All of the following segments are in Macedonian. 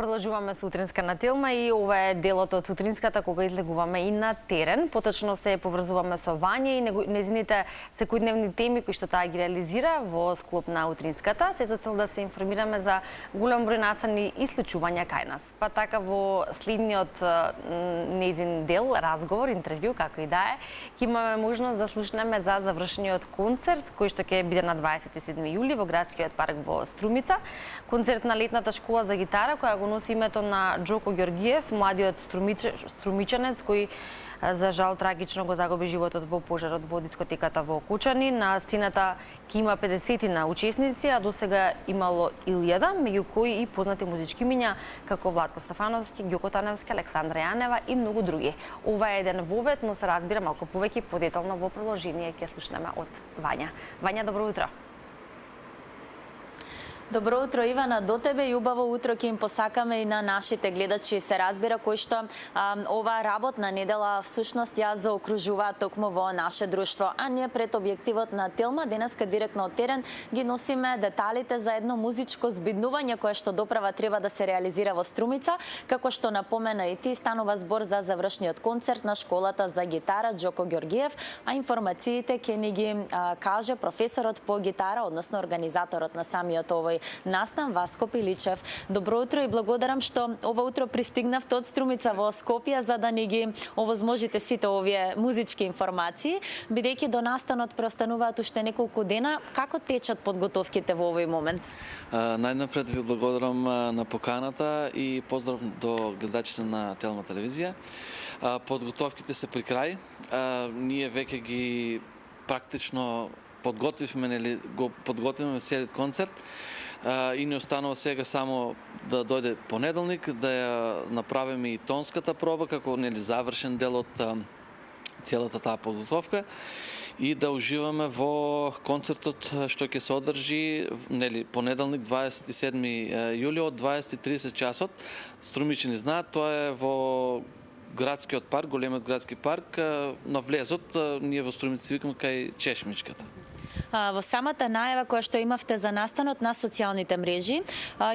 продолжуваме со утринска на Телма и ова е делот од утринската кога излегуваме и на терен. Поточно се поврзуваме со Вања и неziните секојдневни теми кои што таа ги реализира во склоп на утринската, се со цел да се информираме за голем број настани и случувања кај нас. Па така во следниот нејзин дел, разговор, интервју, како и да е, ќе имаме можност да слушнеме за завршениот концерт кој што ќе биде на 27 јули во градскиот парк во Струмица. Концерт на летната школа за гитара која го носи името на Џоко Ѓоргиев, младиот струмичанец кој за жал трагично го загуби животот во пожарот во дискотеката во Кучани. На сцената ќе има 50 на учесници, а досега имало 1000, меѓу кои и познати музички имиња како Владко Стефановски, Ѓоко Таневски, Александра Јанева и многу други. Ова е еден вовед, но се разбира малку повеќе подетално во продолжение ќе слушнеме од Вања. Вања, добро утро. Добро утро, Ивана, до тебе и убаво утро ќе им посакаме и на нашите гледачи. Се разбира кој што ова работна недела всушност ја заокружува токму во наше друштво. А ние пред објективот на Телма денеска директно од терен ги носиме деталите за едно музичко збиднување кое што доправа треба да се реализира во Струмица, како што напомена и ти, станува збор за завршниот концерт на школата за гитара Џоко Ѓоргиев, а информациите ќе ни ги каже професорот по гитара, односно организаторот на самиот овој настан, Васко Пиличев. Добро утро и благодарам што ова утро пристигнавте од Струмица во Скопје за да ни ги овозможите сите овие музички информации, бидејќи до настанот преостануваат уште неколку дена. Како течат подготовките во овој момент? Најнапред ви благодарам на поканата и поздрав до гледачите на Телма телевизија. Подготовките се при крај. Ние веќе ги практично подготвивме, го подготвивме целиот концерт. И не останува сега само да дојде понеделник, да ја направиме и тонската проба како завршен дел од целата таа подготовка и да уживаме во концертот што ќе се одржи понеделник 27 јули од 20:30 часот. Струмичани знаат, тоа е во градскиот парк, големиот градски парк, на влезот, ние во Струмица викаме кај Чешмичката. Во самата најава која што имавте за настанот на социјалните мрежи,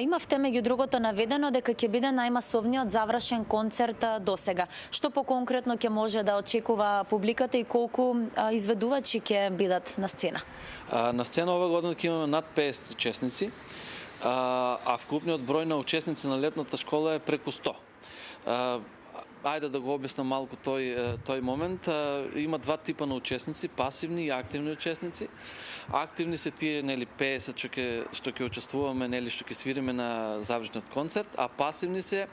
имавте меѓу другото наведено дека ќе биде најмасовниот завршен концерт досега. Што поконкретно ќе може да очекува публиката и колку изведувачи ќе бидат на сцена? На сцена ова година ќе имаме над 50 учесници, а вкупниот број на учесници на летната школа е преку 100. Ајде да го објаснам малку тој момент. Има два типа на учесници, пасивни и активни учесници. Активни се тие 50 што ќе учествуваме, што ќе свириме на завршниот концерт, а пасивни се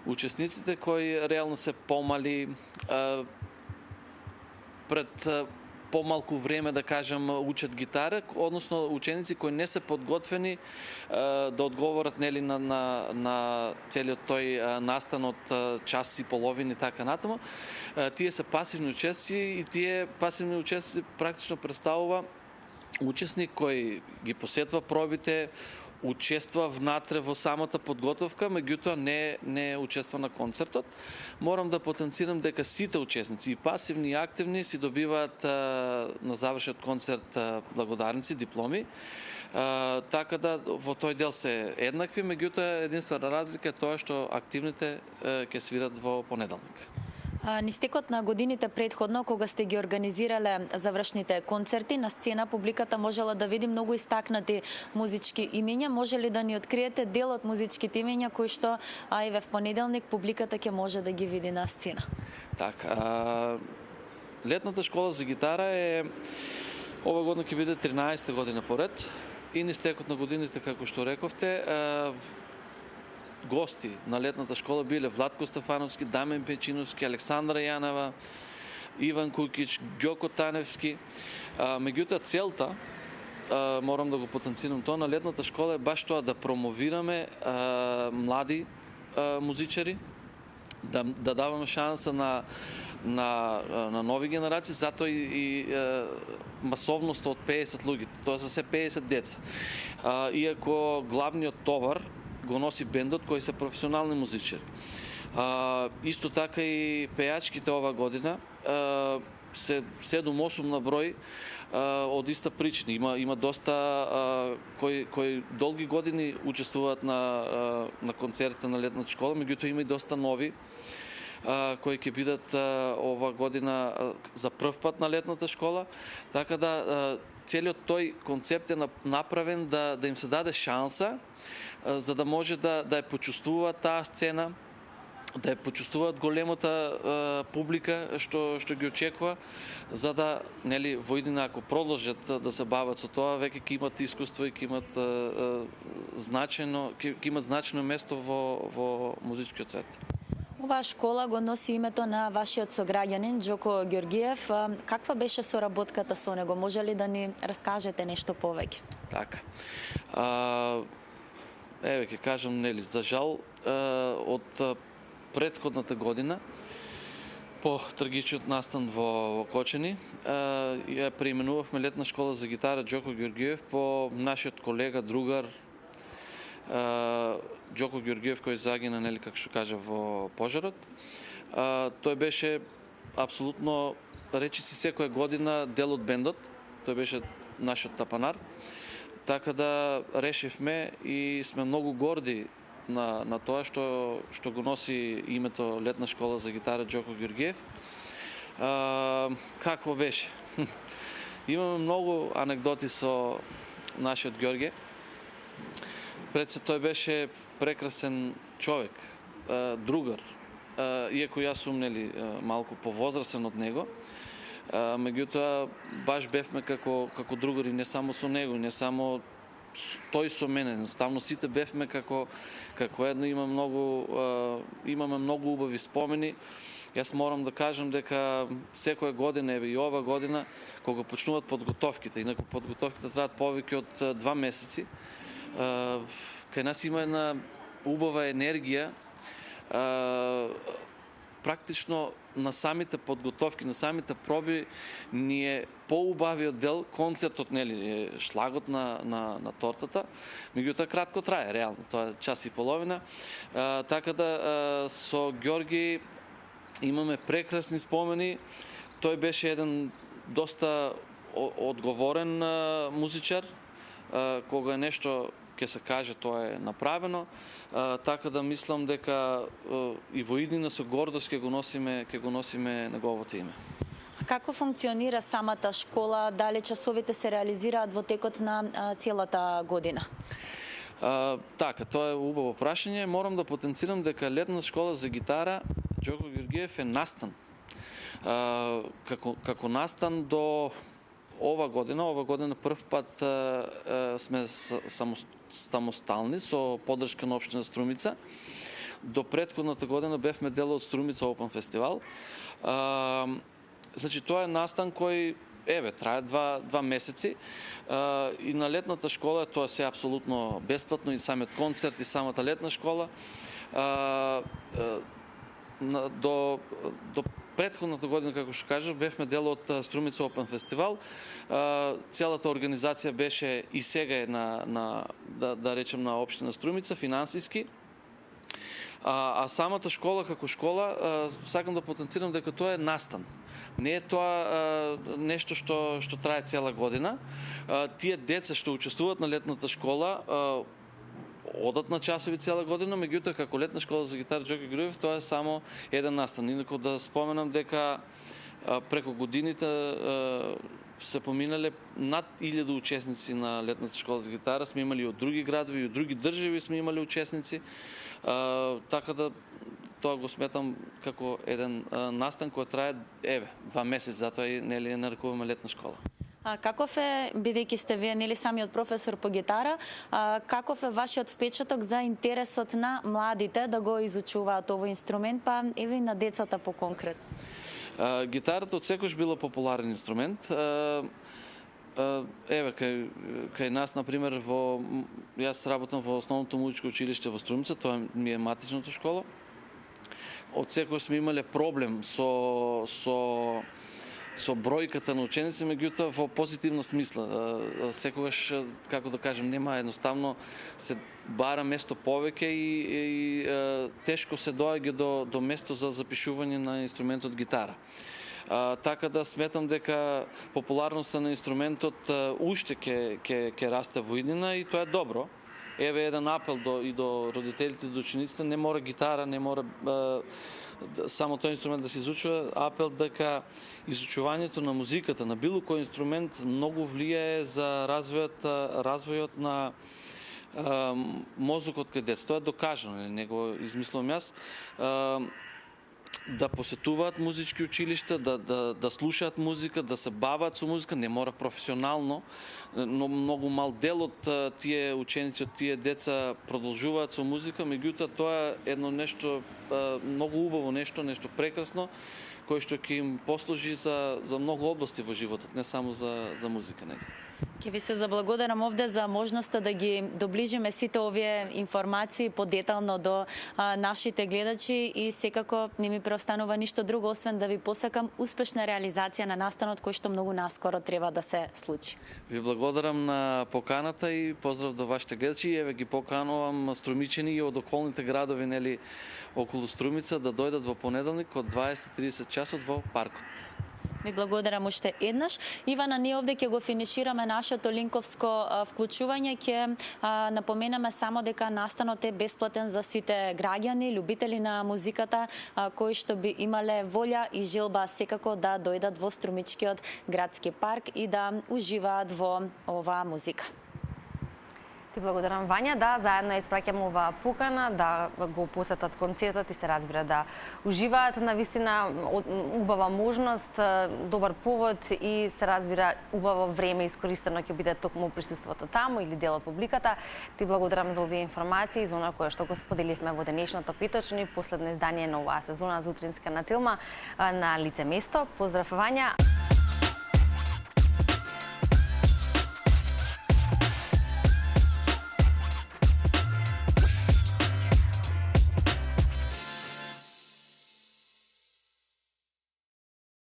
учесниците кои реално се помали, пред помалку време, да кажам, учат гитара, односно ученици кои не се подготвени да одговорат на целиот тој настан од час и половина и така натаму. Тие се пасивни учесници и тие пасивни учесници практично представува учесник кој ги посетува пробите, учества внатре во самата подготовка, меѓутоа не учества на концертот. Морам да потенцирам дека сите учесници, и пасивни и активни, си добиваат на завршниот концерт благодарници, дипломи. Така да во тој дел се еднакви, меѓутоа единствена разлика е тоа што активните ќе свират во понеделник. Нистекот на годините предходно, кога сте ги организирале завршните концерти, на сцена публиката можела да види многу истакнати музички имиња. Може ли да ни откриете дел од музичките имиња кои што в понеделник публиката ќе може да ги види на сцена? Така, летната школа за гитара е ова година ќе биде 13-та година поред и нистекот на годините, како што рековте, гости на летната школа биле Владко Стефановски, Дамен Печиновски, Александра Јанева, Иван Кујкич, Ѓоко Таневски. Меѓутоа целта, морам да го потенцирам тоа, на летната школа е баш тоа да промовираме млади музичари, да даваме шанса на нови генерации, затоа и масовноста од 50 луѓе, тоа се се 50 деца. Иако главниот товар го носи бендот кои се професионални музичари. Исто така и пејачките ова година 7-8 на број од иста причина. Има доста кои долги години учествуваат на концертите на летната школа, меѓутоа има и доста нови кои ќе бидат ова година за прв пат на летната школа, така да целиот тој концепт е направен да им се даде шанса за да може да ја почувствуваат таа сцена, да ја почувствуваат големата публика што ги очекува, за да нели во иднина ако продолжат да се бават со тоа, веќе ќе имат искуство и ќе имат значено место во музичкиот свет. Оваа школа го носи името на вашиот сограѓанин Џоко Ѓоргиев. Каква беше соработката со него? Може ли да ни раскажете нешто повеќе? Така. Еве ќе кажам нели, за жал од претходната година по трагичниот настан во Кочани ја преименувавме летна школа за гитара Џоко Ѓоргиев по нашиот колега, другар Џоко Ѓоргиев, кој загина, нели, како што кажа, во пожарот. Тој беше апсолутно, речи си секоја година, дел од бендот. Тој беше нашиот тапанар. Така да решивме и сме многу горди на тоа што го носи името Летна школа за гитара Џоко Ѓоргиев. Какво беше? Имаме многу анекдоти со нашиот Ѓорге. Пред се тој беше прекрасен човек, другар, иако јас сум нели малку повозрасен од него, меѓутоа баш бевме како другари, не само со него, не само тој со мене, едноставно сите бевме како едно, имаме многу убави спомени. Јас морам да кажам дека секоја година, еве и ова година, кога почнуваат подготовките, инаку подготовките траат повеќе од 2 месеци, кај нас има една убава енергија, практично на самите подготовки, на самите проби ни е поубавиот дел концертот, нели, шлагот на тортата, меѓутоа кратко трае, реално, тоа е час и половина, така да со Ѓорги имаме прекрасни спомени. Тој беше еден доста одговорен музичар, кога нешто ќе се каже, тоа е направено, така да мислам дека и во иднина со гордост ќе го носиме неговото име. Како функционира самата школа? Дали часовите се реализираат во текот на целата година? Така, тоа е убаво прашање. Морам да потенцирам дека Летна школа за гитара Џоко Ѓоргиев е настан. Како настан до ова година прв пат сме самостални со поддршка на општина Струмица. До претходната година бевме дел од Струмица Open Festival. Значи тоа е настан кој трае 2 месеци и на летната школа тоа се апсолутно бесплатно, и самиот концерт и самата летна школа. До претходната година, како што кажав, бевме дел од Струмица Open Festival. Целата организација беше и сега е да речем на општина Струмица финансиски. А самата школа како школа, сакам да потенцирам дека тоа е настан. Не е тоа нешто што трае цела година. Тие деца што учествуваат на летната школа одат на часови цела година, меѓутоа како Летна школа за гитара Џоко Ѓоргиев тоа е само еден настан. Инаку да споменам дека преку годините се поминале над 1000 учесници на Летната школа за гитара. Сме имали од други градови и од други држави сме имали учесници. Така да тоа го сметам како еден настан кој трае 2 месеци, затоа и нели нарекуваме Летна школа. Каков е, бидејќи сте вие нели самиот професор по гитара, каков е вашиот впечаток за интересот на младите да го изучуваат овој инструмент, па еве и на децата по конкретно? Гитарата од секојаш била популарен инструмент. Кај нас, например, јас работам во основното музичко училиште во Струмица, тоа ми е матичната школа. Од секојаш сме имале проблем со бројката на ученици, меѓутоа во позитивна смисла. Секогаш, како да кажем, нема, едноставно се бара место повеќе и тешко се доаѓа до место за запишување на инструментот гитара. Така да сметам дека популарноста на инструментот уште ќе расте во иднина и тоа е добро. Еве еден апел и до родителите, до учениците, не мора гитара, не мора само тој инструмент да се изучува, апел дека изучувањето на музиката, на било кој инструмент многу влијае за развојот на мозокот кај децата. Тоа е докажано, не го измислувам јас. Да посетуваат музички училишта, да слушаат музика, да се бават со музика, не мора професионално, но многу мал дел од тие ученици, од тие деца продолжуваат со музика, меѓутоа тоа е едно нешто многу убаво нешто прекрасно, кое што ќе им послужи за многу области во животот, не само за музика. Ќе ви се заблагодарам овде за можноста да ги доближиме сите овие информации подетално до нашите гледачи и секако не ми преостанува ништо друго освен да ви посакам успешна реализација на настанот кој што многу наскоро треба да се случи. Ви благодарам на поканата и поздрав до вашите гледачи. И еве ги поканувам струмичени и од околните градови, нели, околу Струмица да дојдат во понеделник од 20:30 часот во паркот. Ви благодарам уште еднаш. Ивана, ние овде ќе го финишираме нашето линковско вклучување. Ќе напоменаме само дека настанот е бесплатен за сите граѓани, љубители на музиката, кои што би имале волја и желба секако да дојдат во Струмичкиот градски парк и да уживаат во оваа музика. Ти благодарам, Вања. Да, заедно испраќаме оваа покана да го посетат концертот и се разбира да уживаат на вистина убава можност, добар повод и се разбира убаво време искористено ќе биде токму присуството таму или дел од публиката. Ти благодарам за овие информации, за она кое што го споделивме во денешното петочно и последно издание на оваа сезона за утринска на Тилма на лице место. Поздрав, Вања.